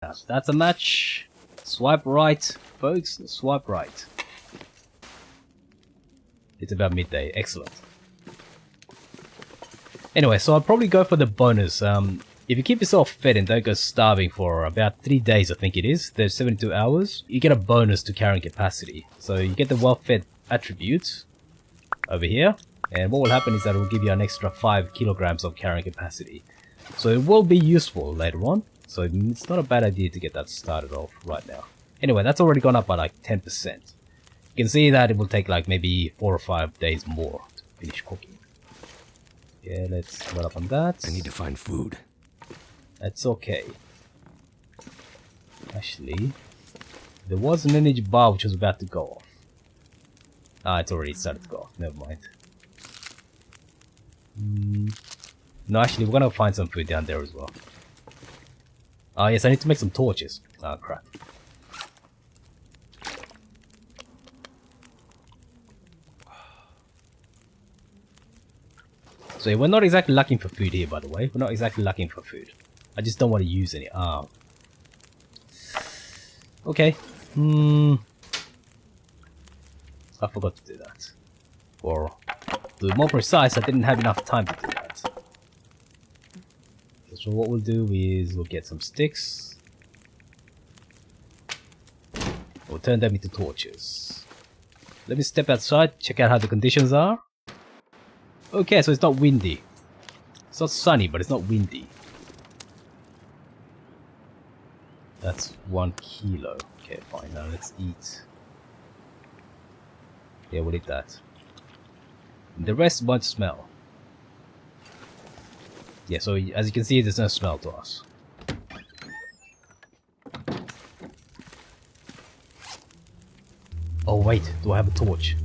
house. That's a match. Swipe right, folks. Swipe right. It's about midday. Excellent. Anyway, so I'll probably go for the bonus. If you keep yourself fed and don't go starving for about 3 days, I think it is, there's 72 hours, you get a bonus to carrying capacity. So you get the well-fed attribute over here, and what will happen is that it will give you an extra 5 kilograms of carrying capacity. So it will be useful later on, so it's not a bad idea to get that started off right now. Anyway, that's already gone up by like 10%. You can see that it will take like maybe 4 or 5 days more to finish cooking. Yeah, let's load up on that. I need to find food. That's okay. Actually, there was an energy bar which was about to go off. Ah, it's already started to go off. Never mind. No, actually, we're gonna find some food down there as well. Ah, yes, I need to make some torches. Ah, crap. So we're not exactly lacking for food here, by the way. We're not exactly lacking for food. I just don't want to use any. Ah. Okay. I forgot to do that. Or, to be more precise, I didn't have enough time to do that. So what we'll do is we'll get some sticks. We'll turn them into torches. Let me step outside, check out how the conditions are. Okay, so it's not windy. It's not sunny, but it's not windy. That's 1 kilo. Okay, fine. Now let's eat. Yeah, we'll eat that. The rest won't smell. Yeah, so as you can see, there's no smell to us. Oh wait, do I have a torch?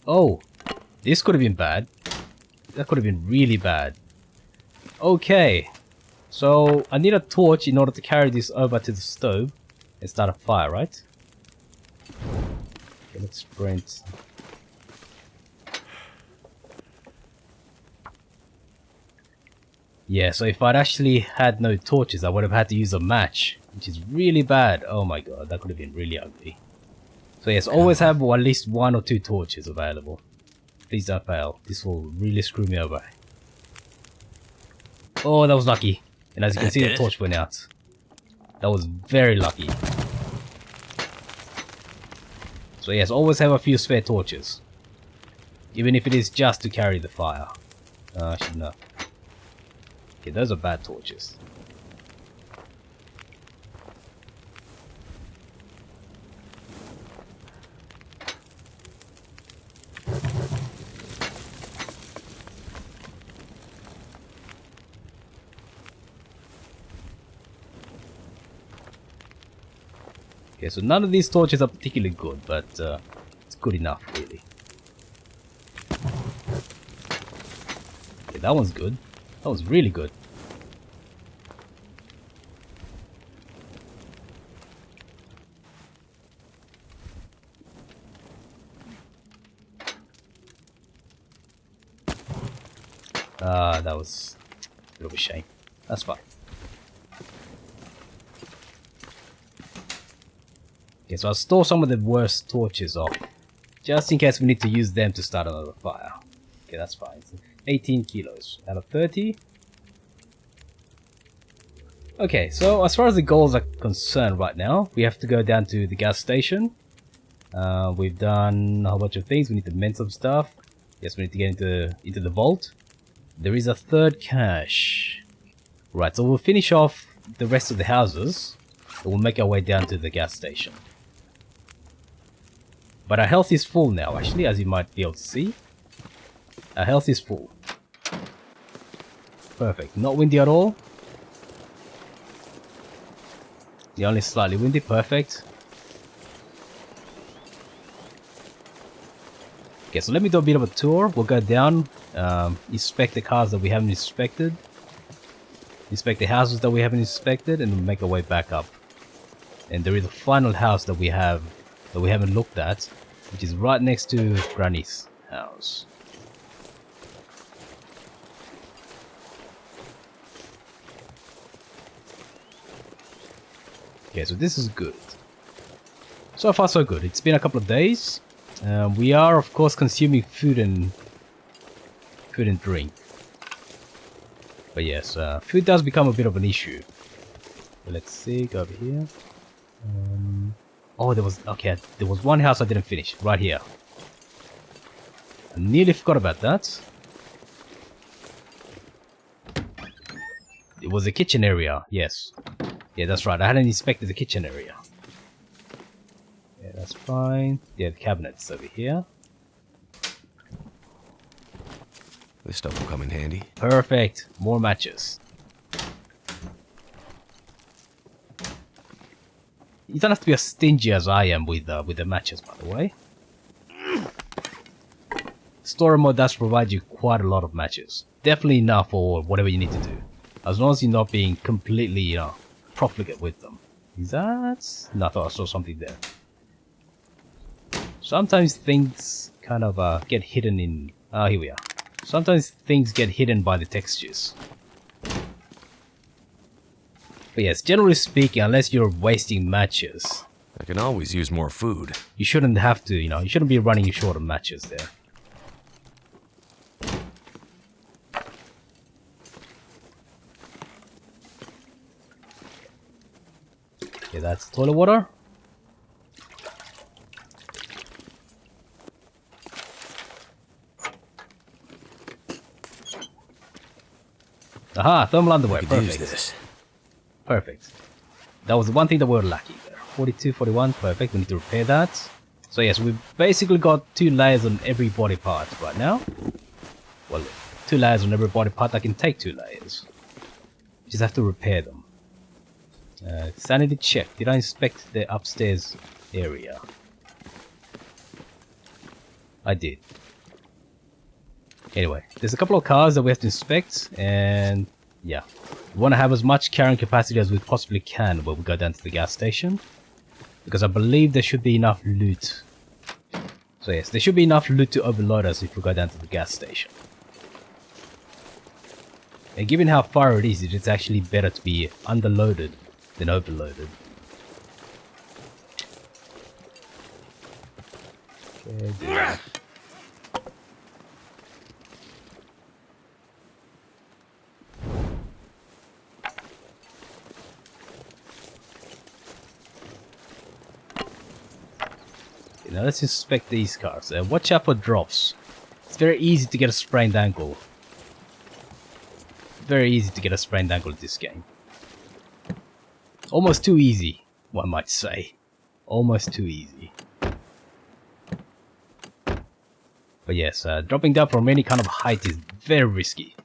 Oh, this could have been bad. That could have been really bad. Okay, so I need a torch in order to carry this over to the stove and start a fire, right? Okay, let's sprint. Yeah, so if I'd actually had no torches, I would have had to use a match, which is really bad. Oh my god, that could have been really ugly. So yes, always have at least 1 or 2 torches available. Please don't fail. This will really screw me over. Oh, that was lucky. And as you can see, the torch went out. That was very lucky. So yes, always have a few spare torches. Even if it is just to carry the fire. Actually, no. Okay, those are bad torches. Okay, so none of these torches are particularly good, but it's good enough, really. Okay, that one's good. That was really good. That was a bit of a shame. That's fine. Okay, so I'll store some of the worst torches off, just in case we need to use them to start another fire. Okay, that's fine. So 18 kilos out of 30. Okay, so as far as the goals are concerned right now, we have to go down to the gas station. We've done a whole bunch of things. We need to mend some stuff. Yes, we need to get into the vault. There is a third cache. Right, so we'll finish off the rest of the houses, and we'll make our way down to the gas station. But our health is full now, actually, as you might be able to see. Our health is full. Perfect. Not windy at all. The only slightly windy. Perfect. Okay, so let me do a bit of a tour. We'll go down, inspect the cars that we haven't inspected, inspect the houses that we haven't inspected, and we'll make our way back up. And there is a final house that we haven't looked at, which is right next to Granny's house. Okay, so this is good. So far so good. It's been a couple of days. We are of course consuming food and drink. But yes, food does become a bit of an issue. Let's see, go over here. Oh, there was one house I didn't finish, right here. I nearly forgot about that. It was the kitchen area, yes. Yeah, that's right, I hadn't inspected the kitchen area. Yeah, that's fine. Yeah, the cabinet's over here. This stuff will come in handy. Perfect. More matches. You don't have to be as stingy as I am with the matches, by the way. Story mode does provide you quite a lot of matches. Definitely enough for whatever you need to do. As long as you're not being completely, profligate with them. Is that? No, I thought I saw something there. Sometimes things kind of get hidden in... here we are. Sometimes things get hidden by the textures. But yes, generally speaking, unless you're wasting matches... I can always use more food. You shouldn't have to, you shouldn't be running short of matches there. Okay, that's toilet water. Aha, thermal underwear. Perfect. Use this. Perfect. That was the one thing that we were lacking there. 42, 41, perfect. We need to repair that. So yes, we've basically got 2 layers on every body part right now. Well, 2 layers on every body part. I can take 2 layers. Just have to repair them. Sanity check. Did I inspect the upstairs area? I did. Anyway, there's a couple of cars that we have to inspect, and yeah, we want to have as much carrying capacity as we possibly can when we go down to the gas station, because I believe there should be enough loot. So yes, there should be enough loot to overload us if we go down to the gas station. And given how far it is, it's actually better to be underloaded than overloaded. Okay, now let's inspect these cars. Watch out for drops. It's very easy to get a sprained ankle. Very easy to get a sprained ankle in this game. Almost too easy, one might say. Almost too easy. But yes, dropping down from any kind of height is very risky.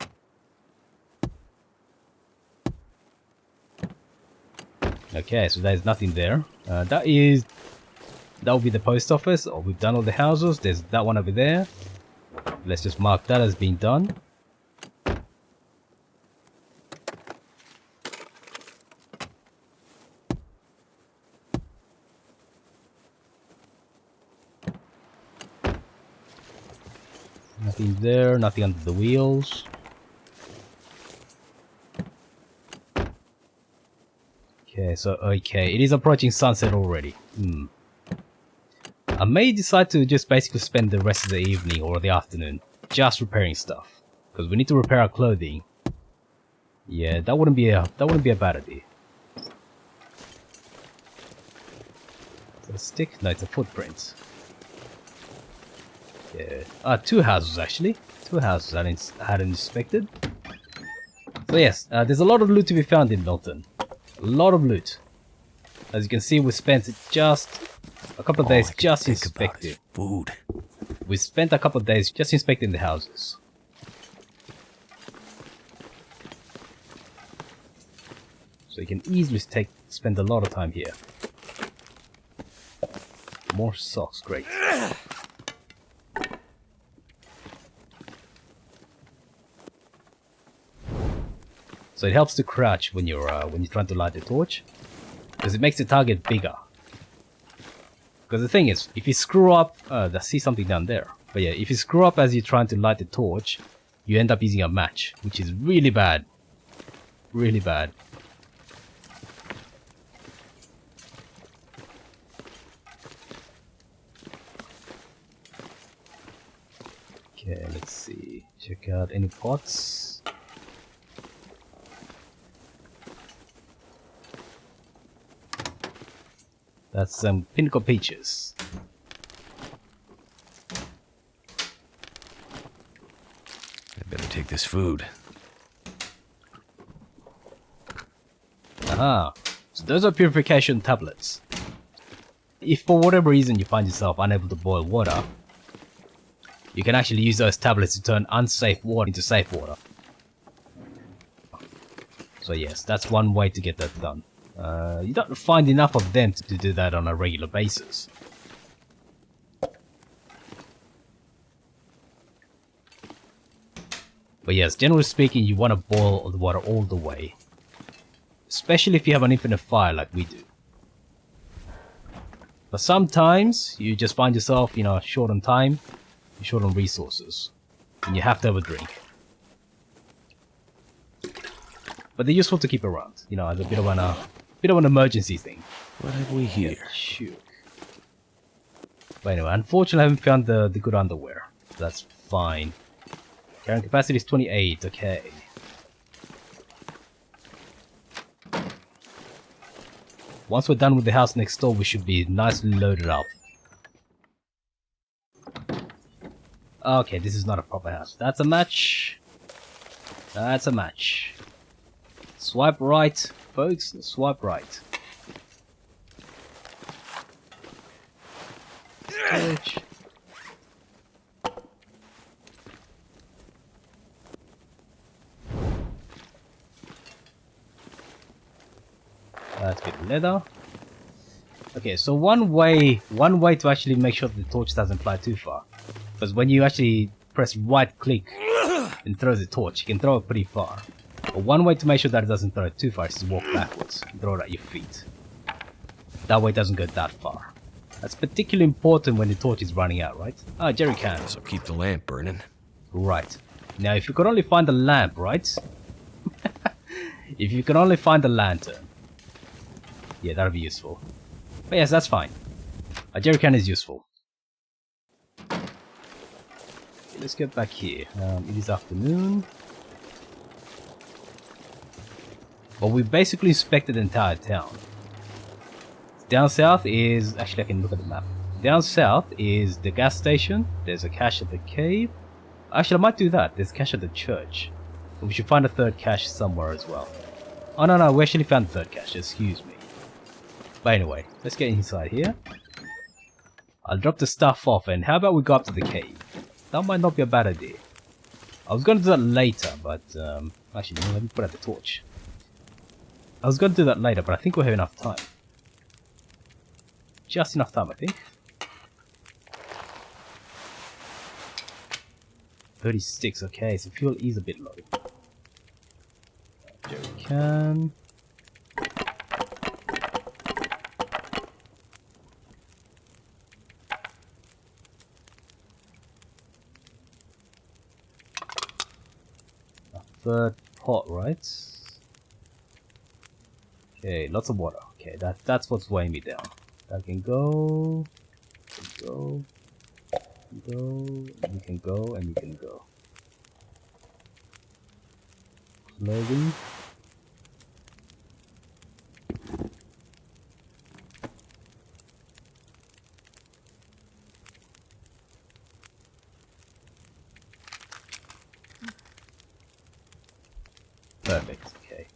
Okay, so there's nothing there. That will be the post office. Oh, we've done all the houses. There's that one over there. Let's just mark that as being done. Nothing there, nothing under the wheels. Okay, so it is approaching sunset already. I may decide to just basically spend the rest of the evening or the afternoon just repairing stuff, because we need to repair our clothing. Yeah, that wouldn't be a bad idea. Is that a stick? No, it's a footprint. Yeah. 2 houses actually. 2 houses I hadn't inspected. So yes, there's a lot of loot to be found in Milton. A lot of loot. As you can see, we spent just a couple of days just inspecting. Food. We spent a couple of days just inspecting the houses. So you can easily spend a lot of time here. More socks, great. So it helps to crouch when you're trying to light the torch, because it makes the target bigger. Because the thing is, if you screw up, I see something down there. But yeah, if you screw up as you're trying to light the torch, you end up using a match, which is really bad. Really bad. Okay, let's see. Check out any pots. That's some pinnacle peaches. I better take this food. Aha. So those are purification tablets. If for whatever reason you find yourself unable to boil water, you can actually use those tablets to turn unsafe water into safe water. So yes, that's one way to get that done. You don't find enough of them to do that on a regular basis. But yes, generally speaking, you want to boil the water all the way. Especially if you have an infinite fire like we do. But sometimes, you just find yourself, you know, short on time, short on resources, and you have to have a drink. But they're useful to keep around, you know, as a bit of an emergency thing. What have we here? Shoot. But anyway, unfortunately I haven't found the good underwear. That's fine. Carrying capacity is 28, okay. Once we're done with the house next door, we should be nicely loaded up. Okay, this is not a proper house. That's a match. That's a match. Swipe right, folks. Swipe right. Switch. Let's get leather. Okay, so one way to actually make sure that the torch doesn't fly too far, because when you actually press right click and throw the torch, you can throw it pretty far. But one way to make sure that it doesn't throw it too far is to walk backwards and throw it at your feet. That way it doesn't go that far. That's particularly important when the torch is running out, right? Ah, jerry can. So keep the lamp burning. Right. Now, if you could only find the lamp, right? If you can only find the lantern. Yeah, that'll be useful. But yes, that's fine. A jerry can is useful. Okay, let's get back here. It is afternoon. Well, we basically inspected the entire town. Down south is... Actually, I can look at the map. Down south is the gas station. There's a cache at the cave. Actually, I might do that. There's a cache at the church. But we should find a third cache somewhere as well. Oh, no, we actually found the third cache. Excuse me. But anyway, let's get inside here. I'll drop the stuff off, and how about we go up to the cave? That might not be a bad idea. I was going to do that later, but... actually, no, let me put out the torch. I was going to do that later, but I think we'll have enough time. Just enough time, I think. 36, okay, so fuel is a bit low. Jerry can. A third pot, right? Okay, lots of water. Okay, that's what's weighing me down. That can go, and you can go, and you can go. Loading. Perfect, okay.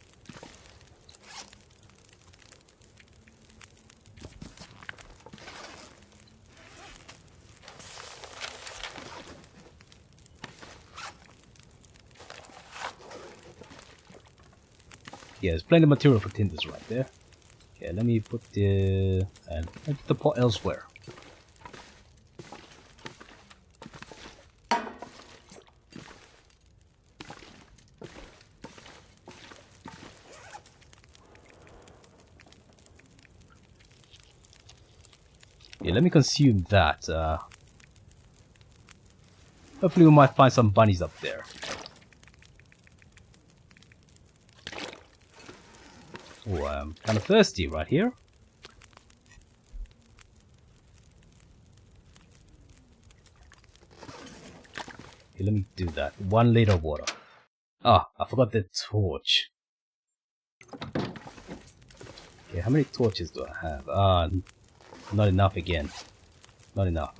Yeah, there's plenty of material for tinders right there. Okay, let me put the pot elsewhere. Yeah, let me consume that. Hopefully we might find some bunnies up there. Oh, I'm kind of thirsty right here. Okay, let me do that. 1 liter of water. Ah, I forgot the torch. Okay, how many torches do I have? Not enough again. Not enough.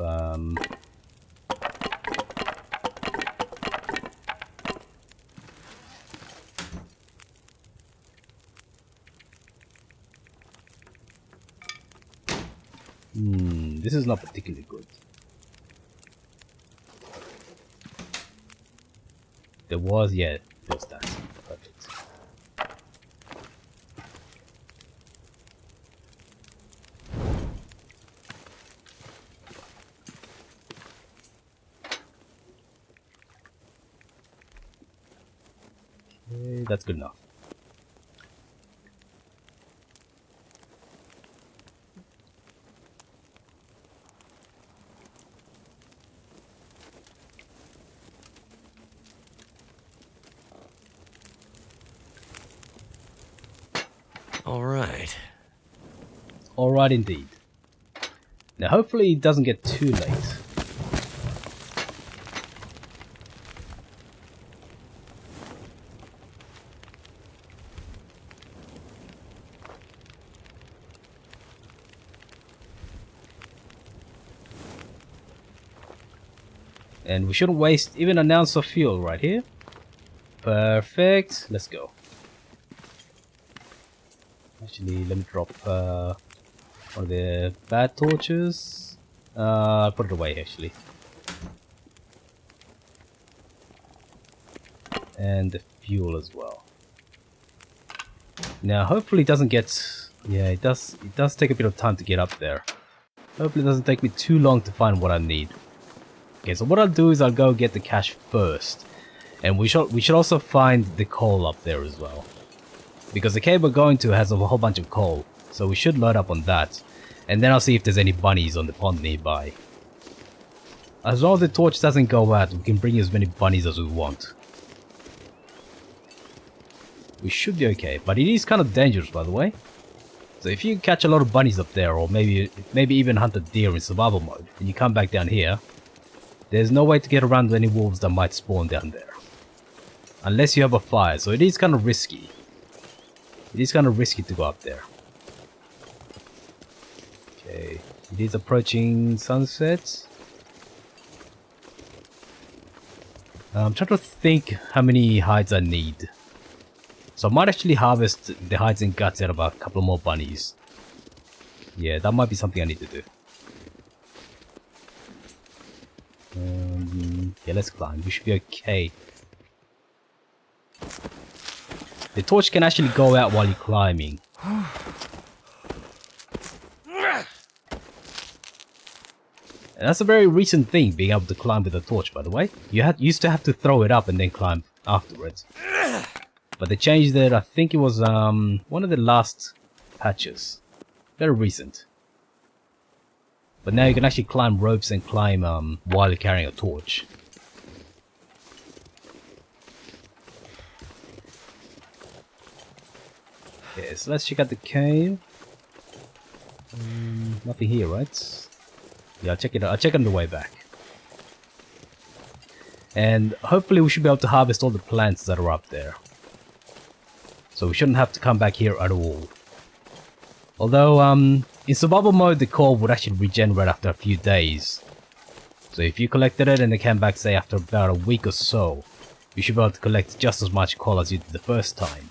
This is not particularly good. There was that. Perfect. Okay, that's good enough. All right. Alright indeed. Now hopefully it doesn't get too late. And we shouldn't waste even an ounce of fuel right here. Perfect. Let's go. Actually, let me drop one of the bad torches. I'll put it away actually. And the fuel as well. Now hopefully it doesn't get... Yeah, it does take a bit of time to get up there. Hopefully it doesn't take me too long to find what I need. Okay, so what I'll do is I'll go get the cache first. And we should also find the coal up there as well. Because the cave we're going to has a whole bunch of coal. So we should load up on that. And then I'll see if there's any bunnies on the pond nearby. As long as the torch doesn't go out, we can bring as many bunnies as we want. We should be okay, but it is kind of dangerous by the way. So if you catch a lot of bunnies up there, or maybe even hunt a deer in survival mode, and you come back down here, there's no way to get around any wolves that might spawn down there. Unless you have a fire, so it is kind of risky. It is kind of risky to go up there. Okay, it is approaching sunset. I'm trying to think how many hides I need. So I might actually harvest the hides and guts out of a couple more bunnies. Yeah, that might be something I need to do. Yeah, let's climb. We should be okay. The torch can actually go out while you're climbing. And that's a very recent thing, being able to climb with a torch, by the way. You used to have to throw it up and then climb afterwards. But they changed it, I think it was one of the last patches. Very recent. But now you can actually climb ropes and climb while you're carrying a torch. Okay, so let's check out the cave. Nothing here, right? Yeah, I'll check it out. I'll check on the way back. And hopefully we should be able to harvest all the plants that are up there. So we shouldn't have to come back here at all. Although, in survival mode, the coal would actually regenerate after a few days. So if you collected it and it came back, say, after about a week or so, you should be able to collect just as much coal as you did the first time.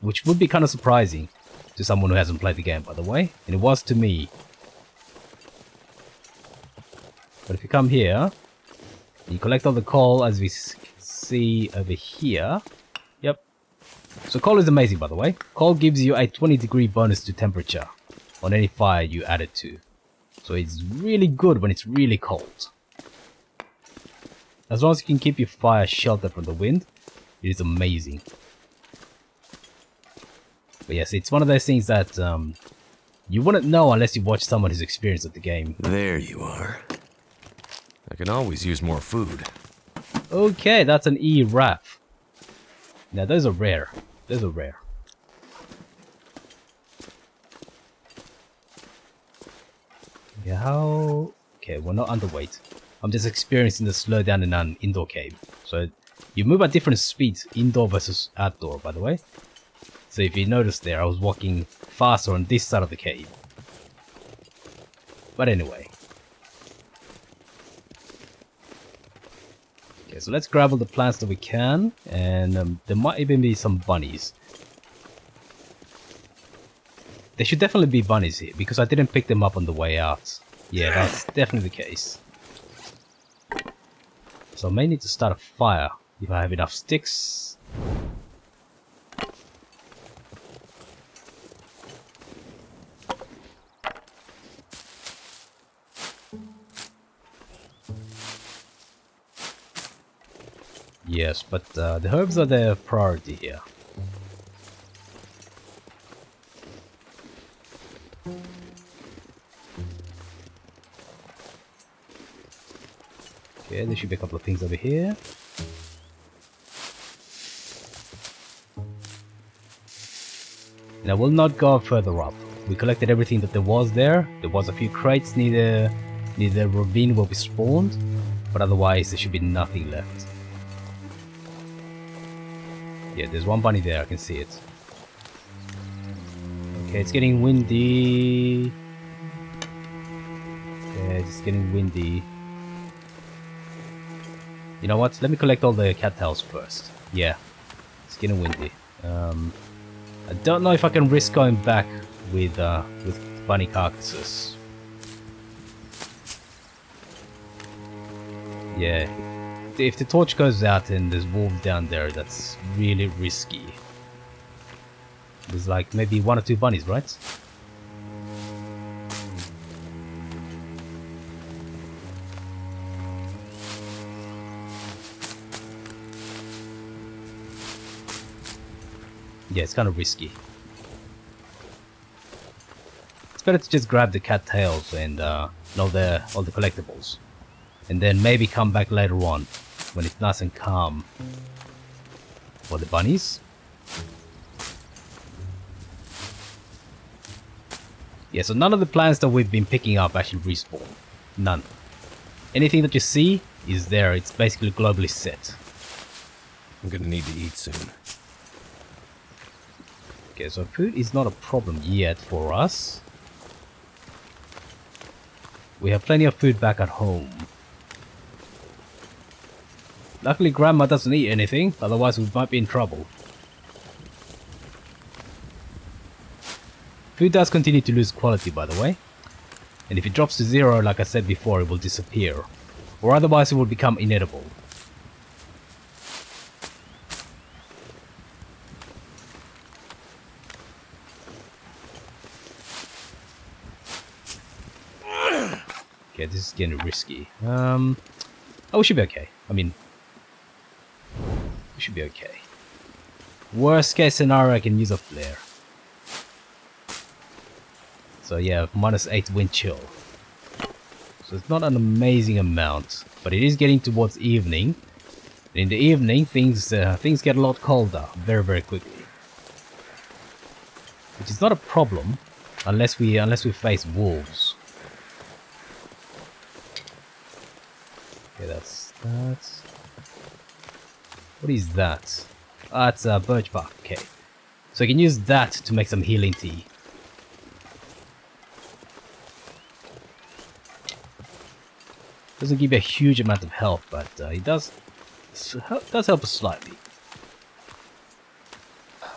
Which would be kind of surprising to someone who hasn't played the game, by the way. And it was to me. But if you come here, you collect all the coal, as we see over here. Yep. So coal is amazing, by the way. Coal gives you a 20-degree bonus to temperature on any fire you add it to. So it's really good when it's really cold. As long as you can keep your fire sheltered from the wind, it is amazing. But yes, it's one of those things that you wouldn't know unless you watch someone who's experienced at the game. There you are. I can always use more food. Okay, that's an E-wrap. Now those are rare. Those are rare. Yeah, how... Okay, we're not underweight. I'm just experiencing the slowdown in an indoor cave. So you move at different speeds, indoor versus outdoor, by the way. So if you notice there, I was walking faster on this side of the cave. But anyway. Okay, so let's grab all the plants that we can, and there might even be some bunnies. There should definitely be bunnies here, because I didn't pick them up on the way out. Yeah, that's definitely the case. So I may need to start a fire, if I have enough sticks. Yes, but the herbs are the priority here. Okay, there should be a couple of things over here. And I will not go further up. We collected everything that there was there. There was a few crates near the ravine where we spawned, but otherwise there should be nothing left. Yeah, there's one bunny there, I can see it. Okay, it's getting windy. Okay, it's getting windy. You know what? Let me collect all the cattails first. Yeah, it's getting windy. I don't know if I can risk going back with bunny carcasses. Yeah, if the torch goes out and there's wolves down there, that's really risky. There's like maybe 1 or 2 bunnies, right? Yeah, it's kind of risky. It's better to just grab the cattails and all the collectibles, and then maybe come back later on when it's nice and calm for the bunnies. Yeah, so none of the plants that we've been picking up actually respawn. None. Anything that you see is there. It's basically globally set. I'm gonna need to eat soon. Okay, so food is not a problem yet for us. We have plenty of food back at home. Luckily Grandma doesn't eat anything, otherwise we might be in trouble. Food does continue to lose quality, by the way. And if it drops to 0, like I said before, it will disappear. Or otherwise it will become inedible. Okay, this is getting risky. Oh, we should be okay. I mean, we should be okay. Worst case scenario, I can use a flare. So yeah, -8 wind chill. So it's not an amazing amount, but it is getting towards evening. In the evening, things get a lot colder very, very quickly, which is not a problem unless we face wolves. Okay, that's that. What is that? Ah, it's birch bark. Okay, so I can use that to make some healing tea. Doesn't give you a huge amount of health, but it does help us slightly.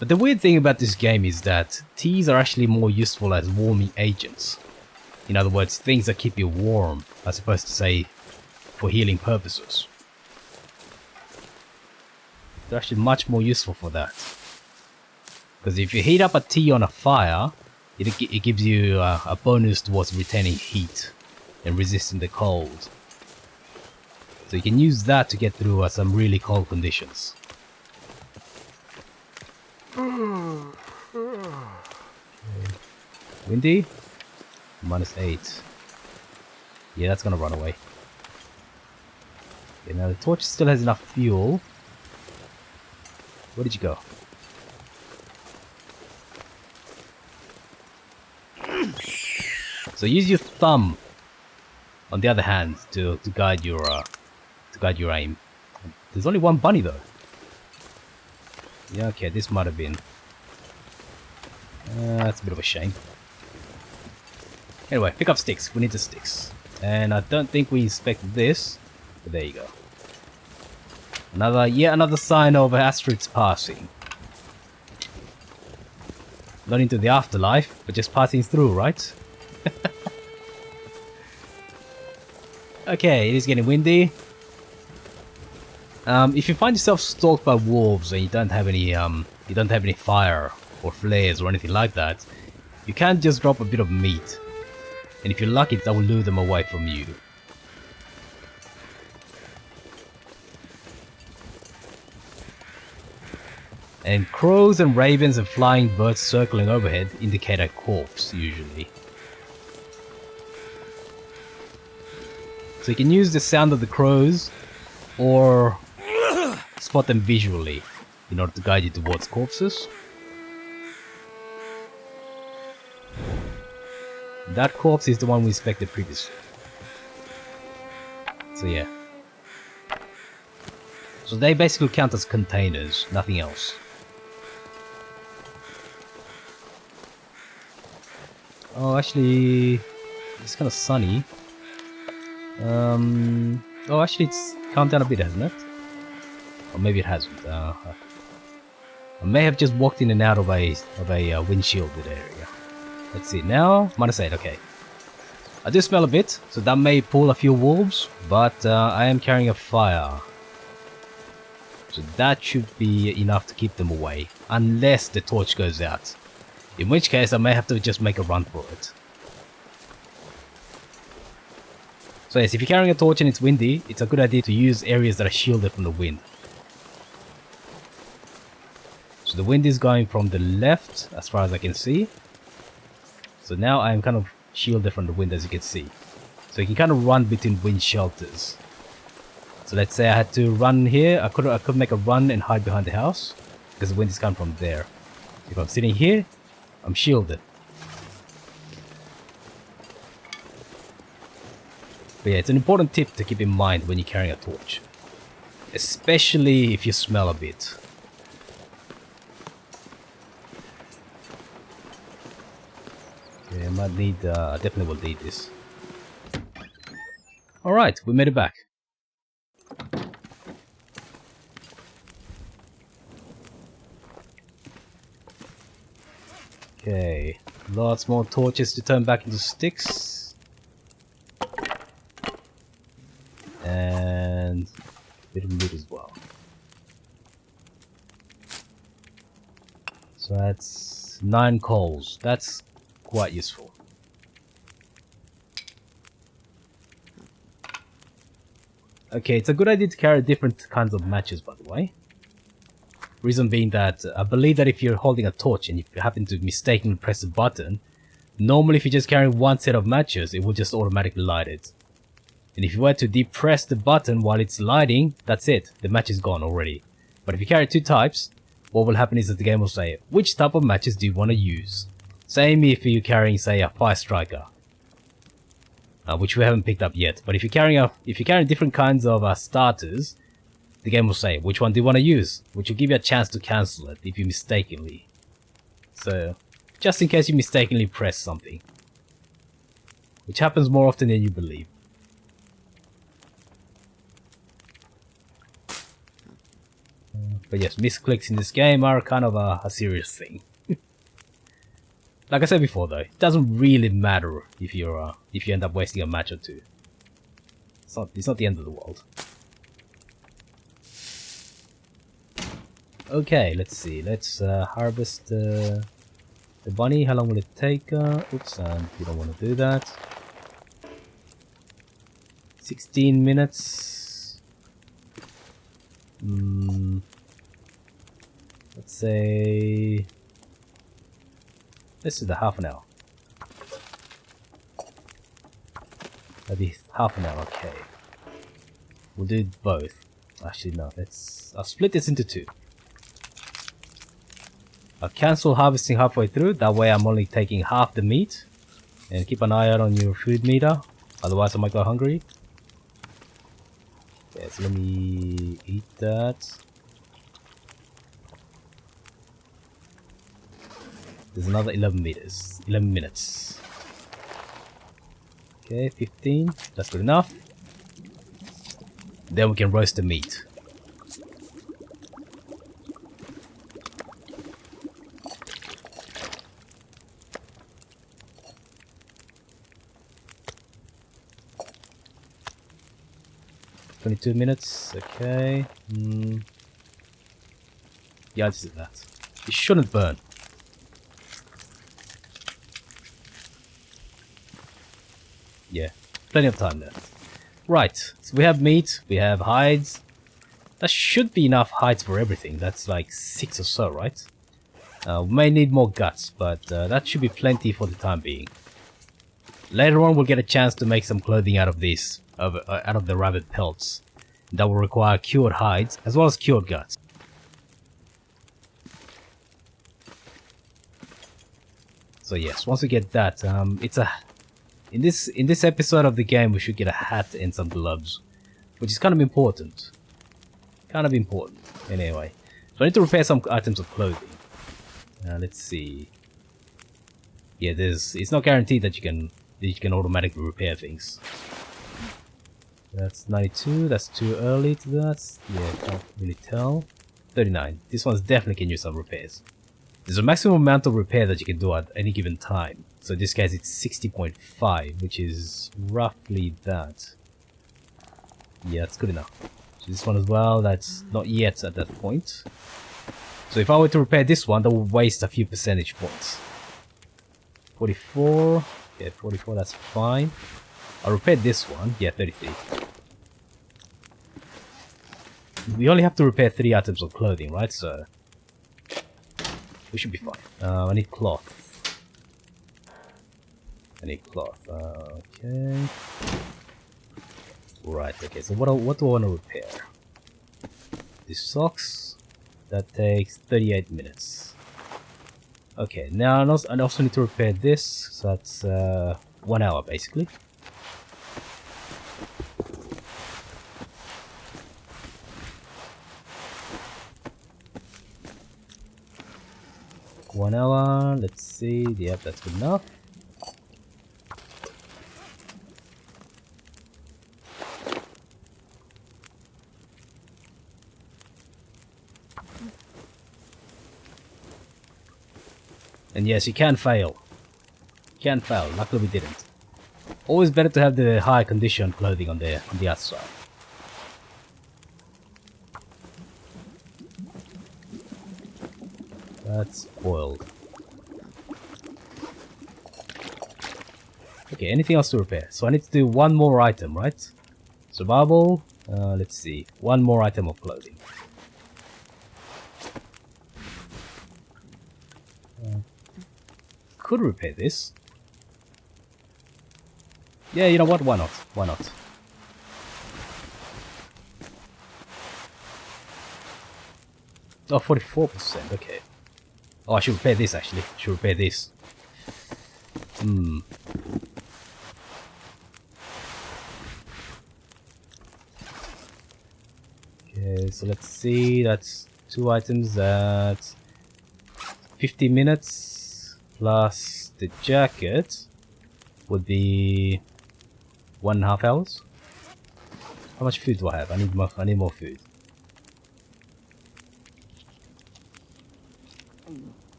But the weird thing about this game is that teas are actually more useful as warming agents. In other words, things that keep you warm, as opposed to, say, for healing purposes. They're actually much more useful for that. Because if you heat up a tea on a fire, it gives you a bonus towards retaining heat and resisting the cold. So you can use that to get through some really cold conditions. Okay. Windy? -8. Yeah, that's gonna run away. Okay, now the torch still has enough fuel. Where did you go? So use your thumb on the other hand to guide your aim. There's only one bunny though. Yeah, okay, this might have been. That's a bit of a shame. Anyway, pick up sticks. We need the sticks, and I don't think we inspected this, but there you go. Another sign of asteroids passing. Not into the afterlife, but just passing through, right? Okay, it is getting windy. If you find yourself stalked by wolves and you don't have any fire or flares or anything like that, you can just drop a bit of meat, and if you're lucky, that will lure them away from you. And crows and ravens and flying birds circling overhead indicate a corpse, usually. So you can use the sound of the crows or spot them visually in order to guide you towards corpses. That corpse is the one we inspected previously. So yeah. So they basically count as containers, nothing else. Oh, actually, it's kind of sunny. Oh, actually, it's calmed down a bit, hasn't it? Or maybe it hasn't. I may have just walked in and out of a wind-shielded area. Let's see now. -8. Okay. I do smell a bit, so that may pull a few wolves, but I am carrying a fire, so that should be enough to keep them away, unless the torch goes out. In which case, I may have to just make a run for it. So yes, if you're carrying a torch and it's windy, it's a good idea to use areas that are shielded from the wind. So the wind is going from the left, as far as I can see. So now I'm kind of shielded from the wind, as you can see. So you can kind of run between wind shelters. So let's say I had to run here, I could make a run and hide behind the house, because the wind is coming from there. If I'm sitting here, I'm shielded. But yeah, it's an important tip to keep in mind when you're carrying a torch. Especially if you smell a bit. Okay, I might need, definitely will need this. Alright, we made it back. Okay, lots more torches to turn back into sticks. And a bit of wood as well. So that's 9 coals. That's quite useful. Okay, it's a good idea to carry different kinds of matches, by the way. Reason being that I believe that if you're holding a torch and if you happen to mistakenly press a button, normally if you're just carrying one set of matches, it will just automatically light it. And if you were to depress the button while it's lighting, that's it, the match is gone already. But if you carry 2 types, what will happen is that the game will say, which type of matches do you want to use? Same if you're carrying, say, a fire striker, which we haven't picked up yet. But if you're carrying different kinds of starters, the game will say, which one do you want to use? Which will give you a chance to cancel it if you mistakenly. So, just in case you mistakenly press something. Which happens more often than you believe. But yes, misclicks in this game are kind of a serious thing. Like I said before though, it doesn't really matter if you end up wasting a match or two. It's not the end of the world. Okay, let's see. Let's harvest the bunny. How long will it take? Oops, you don't want to do that. 16 minutes. Let's say... Let's do the half an hour. That'll be half an hour, okay. We'll do both. Actually, no, I'll split this into 2. I'll cancel harvesting halfway through, that way I'm only taking half the meat. And keep an eye out on your food meter. Otherwise I might go hungry. Okay, so let me eat that. There's another 11 meters. 11 minutes. Okay, 15. That's good enough. Then we can roast the meat. "22 minutes, okay. Yeah, this is that. It shouldn't burn. Yeah, plenty of time left. Right, so we have meat, we have hides. That should be enough hides for everything. That's like 6 or so, right? We may need more guts, but that should be plenty for the time being. Later on, we'll get a chance to make some clothing out of this, out of the rabbit pelts. That will require cured hides, as well as cured guts. So yes, once we get that, it's a... In this episode of the game, we should get a hat and some gloves, which is kind of important. Anyway, so I need to repair some items of clothing. Let's see. Yeah, it's not guaranteed that you can automatically repair things. That's 92. That's too early to that. Yeah, can't really tell. 39. This one's definitely can use some repairs. There's a maximum amount of repair that you can do at any given time. So in this case it's 60.5, which is roughly that. Yeah, that's good enough. So this one as well, that's not yet at that point. So if I were to repair this one, that would waste a few percentage points. 44, yeah, 44, that's fine. I repaired this one, yeah, 33. We only have to repair 3 items of clothing, right? So we should be fine. I need cloth. Okay. Right, okay, so what do I want to repair? These socks. That takes 38 minutes. Okay, now I also need to repair this, so that's 1 hour basically. One hour, let's see, yep, that's good enough. And yes, you can fail. Luckily we didn't. Always better to have the high condition clothing on the outside. That's boiled. Okay, anything else to repair? So I need to do one more item, right? Survival. Let's see. One more item of clothing. Could repair this. Yeah, you know what? Why not? Why not? Oh, 44%. Okay. Oh, I should repair this actually. Should repair this. Okay, so let's see. That's 2 items. That's 50 minutes plus the jacket would be 1.5 hours. How much food do I have? I need more food.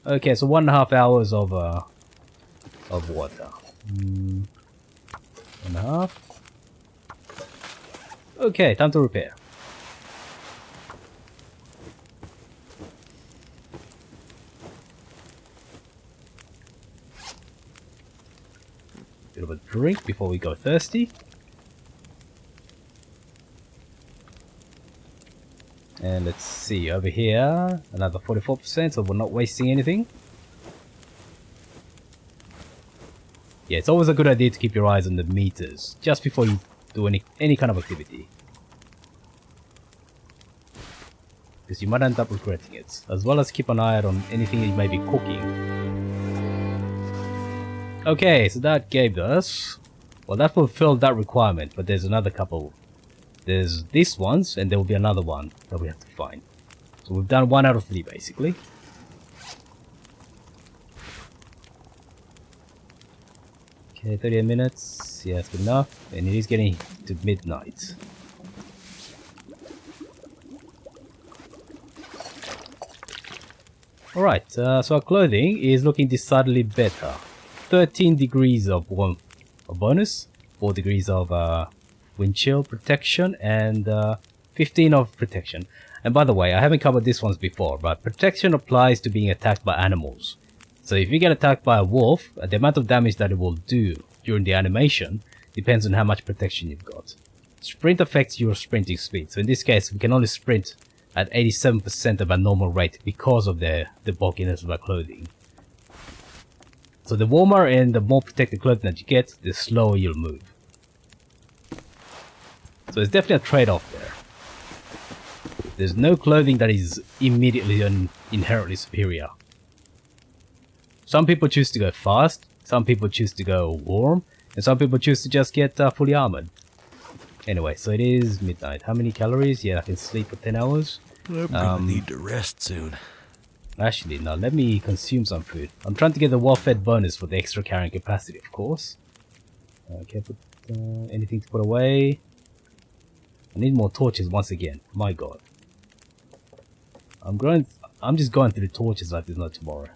Okay, so 1.5 hours of water. 1.5. Okay, time to repair. Bit of a drink before we go thirsty. And let's see, over here, another 44%, so we're not wasting anything. Yeah, it's always a good idea to keep your eyes on the meters, just before you do any kind of activity. Because you might end up regretting it, as well as keep an eye out on anything you may be cooking. Okay, so that gave us... Well, that fulfilled that requirement, but there's another couple. There's these ones, and there will be another one that we have to find. So we've done 1 out of 3, basically. Okay, 38 minutes. Yeah, that's good enough. And it is getting to midnight. Alright, so our clothing is looking decidedly better. 13 degrees of warmth of bonus, 4 degrees of wind chill protection, and 15 of protection. And by the way, I haven't covered this ones before, but protection applies to being attacked by animals. So if you get attacked by a wolf, the amount of damage that it will do during the animation depends on how much protection you've got. Sprint affects your sprinting speed, so in this case we can only sprint at 87% of our normal rate because of the bulkiness of our clothing. So the warmer and the more protected clothing that you get, the slower you'll move. So it's definitely a trade-off there. There's no clothing that is immediately and inherently superior. Some people choose to go fast, some people choose to go warm, and some people choose to just get fully armored. Anyway, so it is midnight. How many calories? Yeah, I can sleep for 10 hours. I'm gonna need to rest soon. Actually, now let me consume some food. I'm trying to get the well-fed bonus for the extra carrying capacity, of course. Okay, put anything to put away. I need more torches once again. My god. I'm just going through the torches like there's no tomorrow.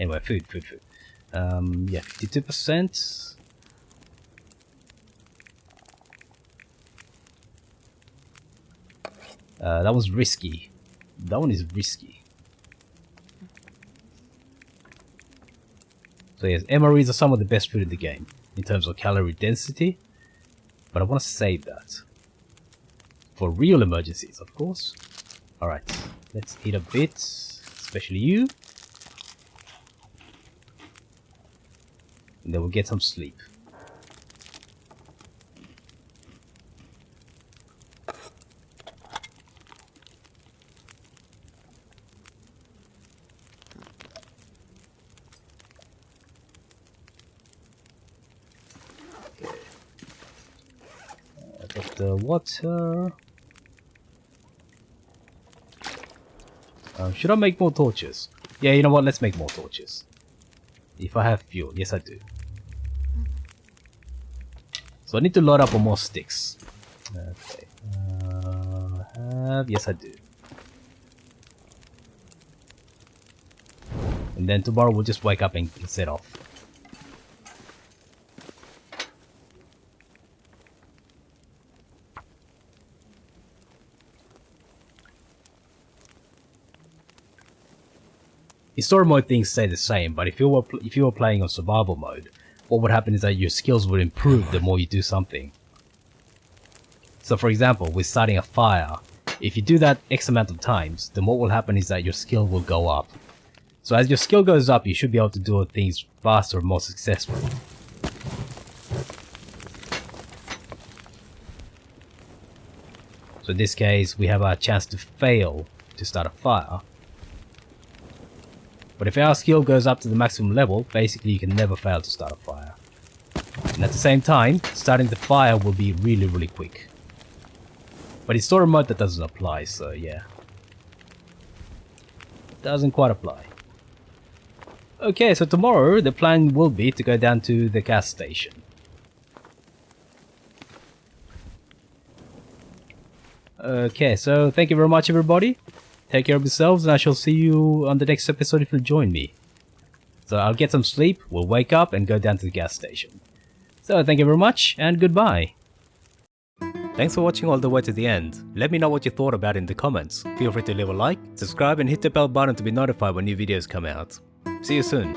Anyway, food. Yeah, 52%. That was risky. That one is risky. So yes, MREs are some of the best food in the game in terms of calorie density, but I want to save that for real emergencies, of course. Alright, let's eat a bit, especially you. And then we'll get some sleep. Got the water. Should I make more torches? Yeah, you know what? Let's make more torches. If I have fuel. Yes, I do. So I need to load up on more sticks. Okay. Yes, I do. And then tomorrow we'll just wake up and set off. In story mode things stay the same, but if you were playing on survival mode, what would happen is that your skills would improve the more you do something. So for example, with starting a fire, if you do that X amount of times, then what will happen is that your skill will go up. So as your skill goes up, you should be able to do things faster and more successfully. So in this case, we have a chance to fail to start a fire. But if our skill goes up to the maximum level, basically you can never fail to start a fire. And at the same time, starting the fire will be really, really quick. But in story mode that doesn't apply, so yeah. Doesn't quite apply. Okay, so tomorrow the plan will be to go down to the gas station. Okay, so thank you very much everybody. Take care of yourselves, and I shall see you on the next episode if you'll join me. So I'll get some sleep, we'll wake up and go down to the gas station. So thank you very much, and goodbye. Thanks for watching all the way to the end. Let me know what you thought about it in the comments. Feel free to leave a like, subscribe and hit the bell button to be notified when new videos come out. See you soon.